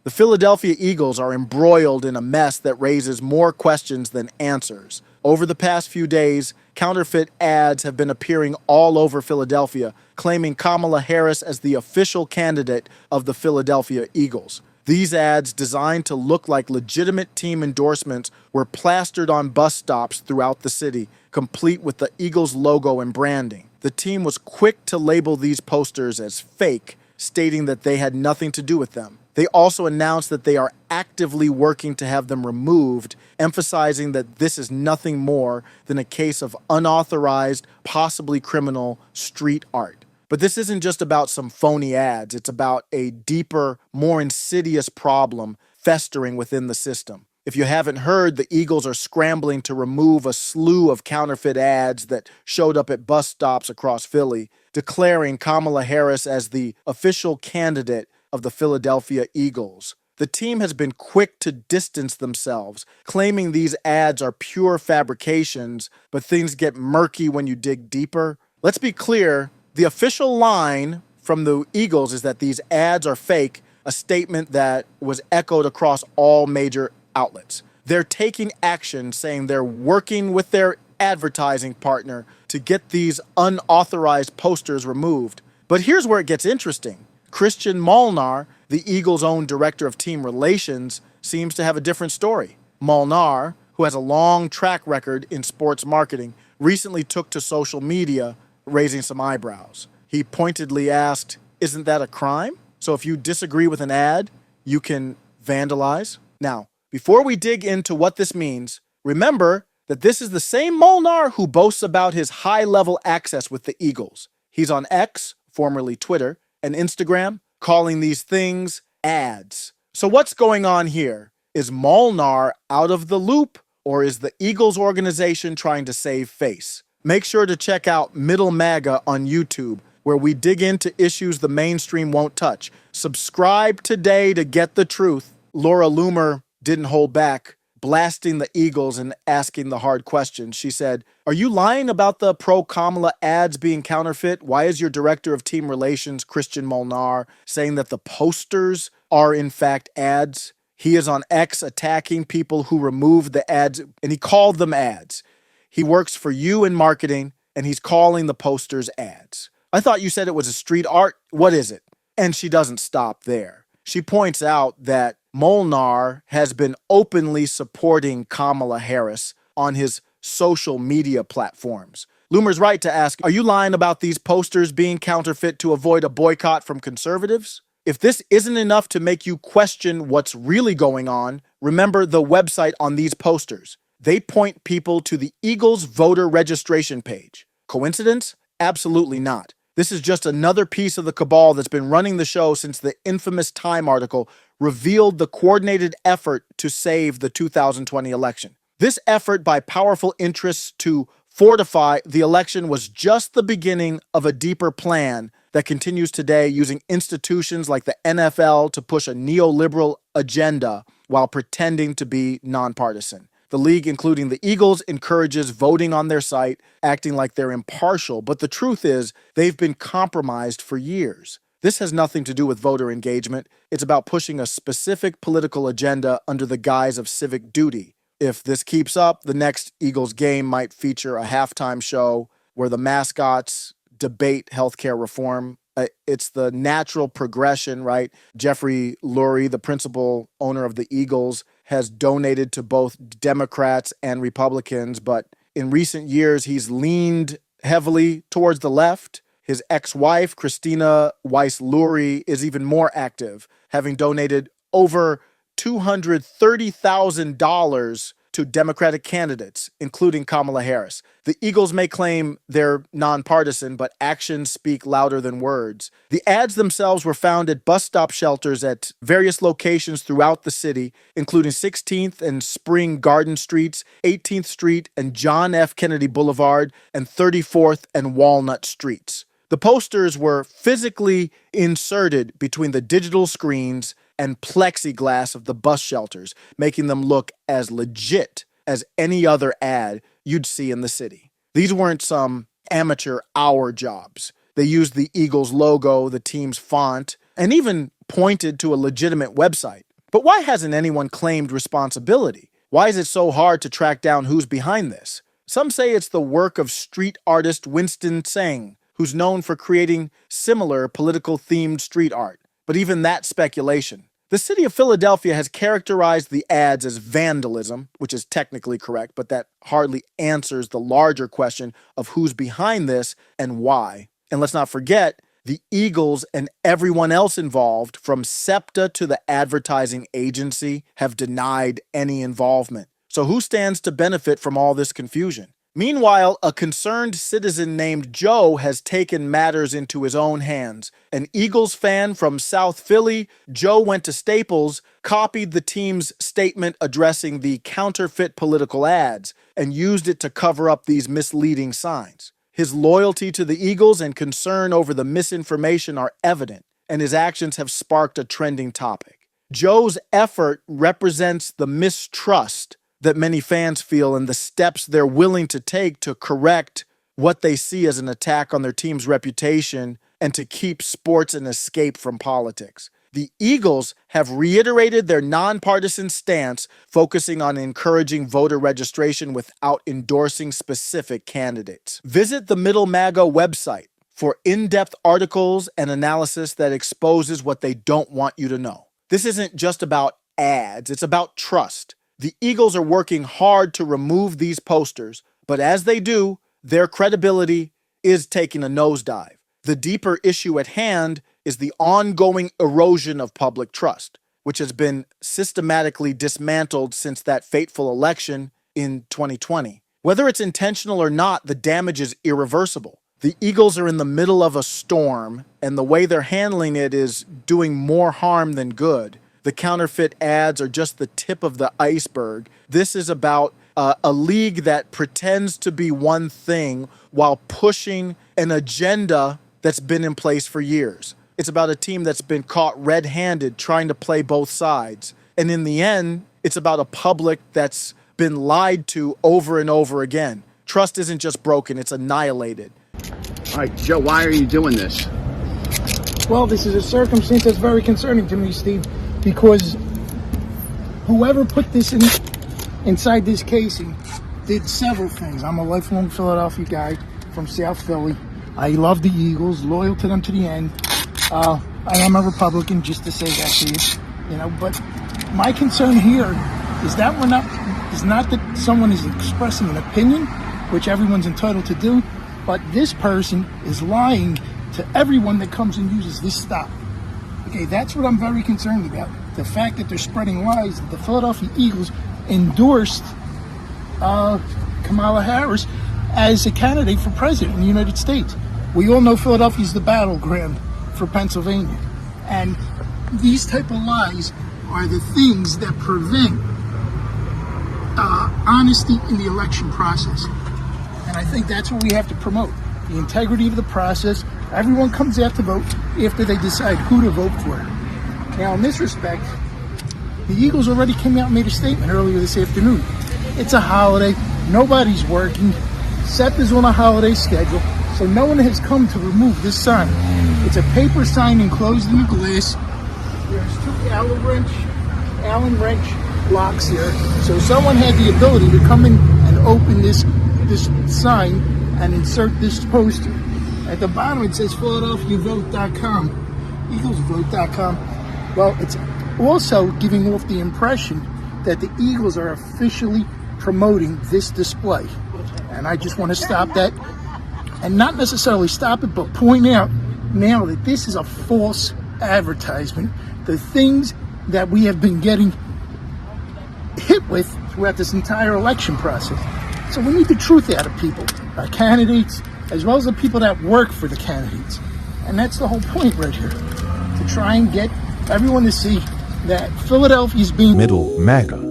The Philadelphia Eagles are embroiled in a mess that raises more questions than answers. Over the past few days, counterfeit ads have been appearing all over Philadelphia, claiming Kamala Harris as the official candidate of the Philadelphia Eagles. These ads, designed to look like legitimate team endorsements, were plastered on bus stops throughout the city, complete with the Eagles logo and branding. The team was quick to label these posters as fake, stating that they had nothing to do with them. They also announced that they are actively working to have them removed, emphasizing that this is nothing more than a case of unauthorized, possibly criminal street art. But this isn't just about some phony ads. It's about a deeper, more insidious problem festering within the system. If you haven't heard, the Eagles are scrambling to remove a slew of counterfeit ads that showed up at bus stops across Philly, declaring Kamala Harris as the official candidate of the Philadelphia Eagles. The team has been quick to distance themselves, claiming these ads are pure fabrications, but things get murky when you dig deeper. Let's be clear, the official line from the Eagles is that these ads are fake, a statement that was echoed across all major outlets. They're taking action, saying they're working with their advertising partner to get these unauthorized posters removed. But here's where it gets interesting. Christian Molnar, the Eagles' own director of team relations, seems to have a different story. Molnar, who has a long track record in sports marketing, recently took to social media, raising some eyebrows. He pointedly asked, "Isn't that a crime? So if you disagree with an ad, you can vandalize?" Now, before we dig into what this means, remember that this is the same Molnar who boasts about his high-level access with the Eagles. He's on X, formerly Twitter, and Instagram, calling these things ads. So what's going on here? Is Molnar out of the loop, or is the Eagles organization trying to save face? Make sure to check out Middle MAGA on YouTube, where we dig into issues the mainstream won't touch. Subscribe today to get the truth. Laura Loomer didn't hold back, blasting the Eagles and asking the hard questions. She said, "Are you lying about the pro-Kamala ads being counterfeit? Why is your director of team relations, Christian Molnar, saying that the posters are in fact ads?" He is on X attacking people who removed the ads, and he called them ads. He works for you in marketing, and he's calling the posters ads. "I thought you said it was a street art. What is it?" And she doesn't stop there. She points out that Molnar has been openly supporting Kamala Harris on his social media platforms. Loomer's right to ask, are you lying about these posters being counterfeit to avoid a boycott from conservatives? If this isn't enough to make you question what's really going on, remember the website on these posters. They point people to the Eagles voter registration page. Coincidence? Absolutely not. This is just another piece of the cabal that's been running the show since the infamous Time article revealed the coordinated effort to save the 2020 election. This effort by powerful interests to fortify the election was just the beginning of a deeper plan that continues today, using institutions like the NFL to push a neoliberal agenda while pretending to be nonpartisan. The league, including the Eagles, encourages voting on their site, acting like they're impartial, but the truth is they've been compromised for years. This has nothing to do with voter engagement. It's about pushing a specific political agenda under the guise of civic duty. If this keeps up, the next Eagles game might feature a halftime show where the mascots debate healthcare reform. It's the natural progression, right? Jeffrey Lurie, the principal owner of the Eagles, has donated to both Democrats and Republicans, but in recent years, he's leaned heavily towards the left. His ex-wife, Christina Weiss-Lurie, is even more active, having donated over $230,000 to Democratic candidates, including Kamala Harris. The Eagles may claim they're nonpartisan, but actions speak louder than words. The ads themselves were found at bus stop shelters at various locations throughout the city, including 16th and Spring Garden Streets, 18th Street and John F. Kennedy Boulevard, and 34th and Walnut Streets. The posters were physically inserted between the digital screens and plexiglass of the bus shelters, making them look as legit as any other ad you'd see in the city. These weren't some amateur hour jobs. They used the Eagles logo, the team's font, and even pointed to a legitimate website. But why hasn't anyone claimed responsibility? Why is it so hard to track down who's behind this? Some say it's the work of street artist Winston Tsang, who's known for creating similar political-themed street art. But even that's speculation. The city of Philadelphia has characterized the ads as vandalism, which is technically correct, but that hardly answers the larger question of who's behind this and why. And let's not forget, the Eagles and everyone else involved, from SEPTA to the advertising agency, have denied any involvement. So who stands to benefit from all this confusion? Meanwhile, a concerned citizen named Joe has taken matters into his own hands. An Eagles fan from South Philly, Joe went to Staples, copied the team's statement addressing the counterfeit political ads, and used it to cover up these misleading signs. His loyalty to the Eagles and concern over the misinformation are evident, and his actions have sparked a trending topic. Joe's effort represents the mistrust that many fans feel and the steps they're willing to take to correct what they see as an attack on their team's reputation and to keep sports an escape from politics. The Eagles have reiterated their nonpartisan stance, focusing on encouraging voter registration without endorsing specific candidates. Visit the Middle MAGA website for in-depth articles and analysis that exposes what they don't want you to know. This isn't just about ads, it's about trust. The Eagles are working hard to remove these posters, but as they do, their credibility is taking a nosedive. The deeper issue at hand is the ongoing erosion of public trust, which has been systematically dismantled since that fateful election in 2020. Whether it's intentional or not, the damage is irreversible. The Eagles are in the middle of a storm, and the way they're handling it is doing more harm than good. The counterfeit ads are just the tip of the iceberg. This is about a league that pretends to be one thing while pushing an agenda that's been in place for years. It's about a team that's been caught red-handed trying to play both sides. And in the end, it's about a public that's been lied to over and over again. Trust isn't just broken, it's annihilated. All right, Joe, why are you doing this? Well, this is a circumstance that's very concerning to me, Steve, because whoever put this inside this casing did several things. I'm a lifelong Philadelphia guy from South Philly. I love the Eagles, loyal to them to the end. I am a Republican, just to say that to you, but my concern here is that is not that someone is expressing an opinion, which everyone's entitled to do, but this person is lying to everyone that comes and uses this stop. Okay, that's what I'm very concerned about. The fact that they're spreading lies that the Philadelphia Eagles endorsed Kamala Harris as a candidate for president in the United States. We all know Philadelphia is the battleground for Pennsylvania. And these type of lies are the things that prevent honesty in the election process. And I think that's what we have to promote, the integrity of the process. Everyone comes out to vote after they decide who to vote for. Now, in this respect, the Eagles already came out and made a statement earlier this afternoon. It's a holiday, nobody's working, SEPTA's on a holiday schedule, so no one has come to remove this sign. It's a paper sign enclosed in a glass. There's two Allen wrench locks here, so someone had the ability to come in and open this sign and insert this poster. At the bottom it says PhiladelphiaVote.com, EaglesVote.com. Well, it's also giving off the impression that the Eagles are officially promoting this display. And I just want to stop that, and not necessarily stop it, but point out now that this is a false advertisement. The things that we have been getting hit with throughout this entire election process. So we need the truth out of people, our candidates, as well as the people that work for the candidates. And that's the whole point right here, to try and get everyone to see that Philadelphia is being Middle MAGA.